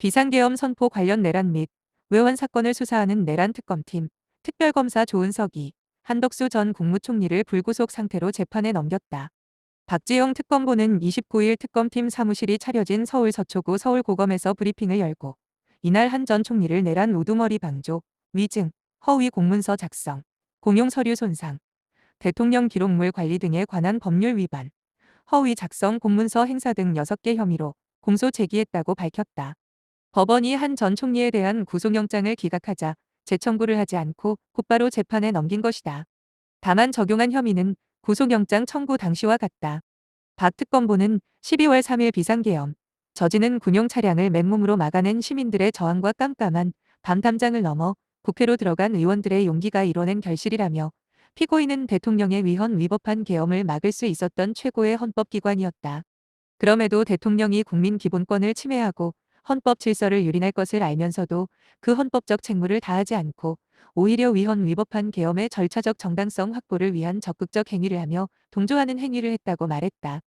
비상계엄 선포 관련 내란 및 외환 사건을 수사하는 내란 특검팀 특별검사 조은석이 한덕수 전 국무총리를 불구속 상태로 재판에 넘겼다. 박지영 특검보는 29일 특검팀 사무실이 차려진 서울 서초구 서울고검에서 브리핑을 열고 이날 한 전 총리를 내란 우두머리 방조, 위증, 허위 공문서 작성, 공용 서류 손상, 대통령 기록물 관리 등에 관한 법률 위반, 허위 작성 공문서 행사 등 6개 혐의로 공소 제기했다고 밝혔다. 법원이 한 전 총리에 대한 구속영장을 기각하자 재청구를 하지 않고 곧바로 재판에 넘긴 것이다. 다만 적용한 혐의는 구속영장 청구 당시와 같다. 박 특검보는 12월 3일 비상계엄, 저지는 군용 차량을 맨몸으로 막아낸 시민들의 저항과 깜깜한 밤 담장을 넘어 국회로 들어간 의원들의 용기가 이뤄낸 결실이라며 피고인은 대통령의 위헌 위법한 계엄을 막을 수 있었던 최고의 헌법기관이었다. 그럼에도 대통령이 국민 기본권을 침해하고 헌법 질서를 유린할 것을 알면서도 그 헌법적 책무를 다하지 않고 오히려 위헌 위법한 계엄의 절차적 정당성 확보를 위한 적극적 행위를 하며 동조하는 행위를 했다고 말했다.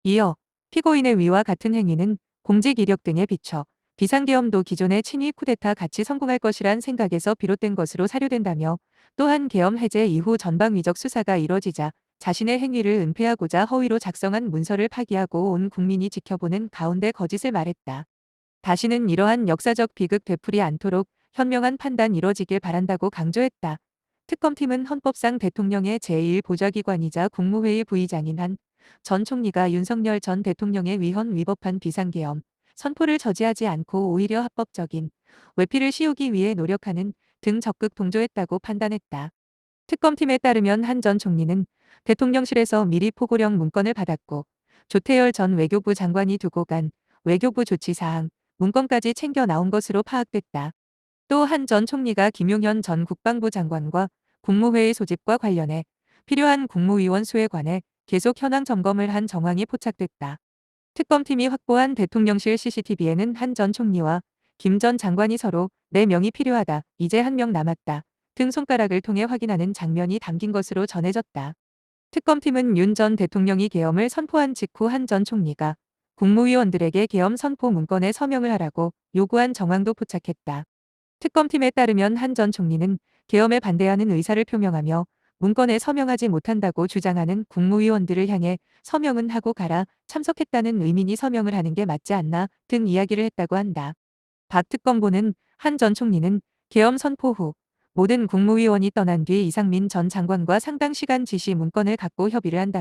이어 피고인의 위와 같은 행위는 공직 이력 등에 비춰 비상계엄도 기존의 친위 쿠데타 같이 성공할 것이란 생각에서 비롯된 것으로 사료된다며 또한 계엄 해제 이후 전방위적 수사가 이뤄지자 자신의 행위를 은폐하고자 허위로 작성한 문서를 파기하고 온 국민이 지켜보는 가운데 거짓을 말했다. 다시는 이러한 역사적 비극 되풀이 않도록 현명한 판단 이뤄지길 바란다고 강조했다. 특검팀은 헌법상 대통령의 제1보좌기관이자 국무회의 부의장인 한 전 총리가 윤석열 전 대통령의 위헌 위법한 비상계엄 선포를 저지하지 않고 오히려 합법적인 외피를 씌우기 위해 노력하는 등 적극 동조했다고 판단했다. 특검팀에 따르면 한 전 총리는 대통령실에서 미리 포고령 문건을 받았고 조태열 전 외교부 장관이 두고 간 외교부 조치사항 문건까지 챙겨 나온 것으로 파악됐다. 또 한 전 총리가 김용현 전 국방부 장관과 국무회의 소집과 관련해 필요한 국무위원 수에 관해 계속 현황 점검을 한 정황이 포착됐다. 특검팀이 확보한 대통령실 CCTV에는 한 전 총리와 김 전 장관이 서로 내 명이 필요하다, 이제 1명 남았다 등 손가락을 통해 확인하는 장면이 담긴 것으로 전해졌다. 특검팀은 윤 전 대통령이 계엄을 선포한 직후 한 전 총리가 국무위원들에게 계엄 선포 문건에 서명을 하라고 요구한 정황도 포착했다. 특검팀에 따르면 한 전 총리는 계엄에 반대하는 의사를 표명하며 문건에 서명하지 못한다고 주장하는 국무위원들을 향해 서명은 하고 가라, 참석했다는 의미니 서명을 하는 게 맞지 않나 등 이야기를 했다고 한다. 박 특검보는 한 전 총리는 계엄 선포 후 모든 국무위원이 떠난 뒤 이상민 전 장관과 상당 시간 지시 문건을 갖고 협의를 한다며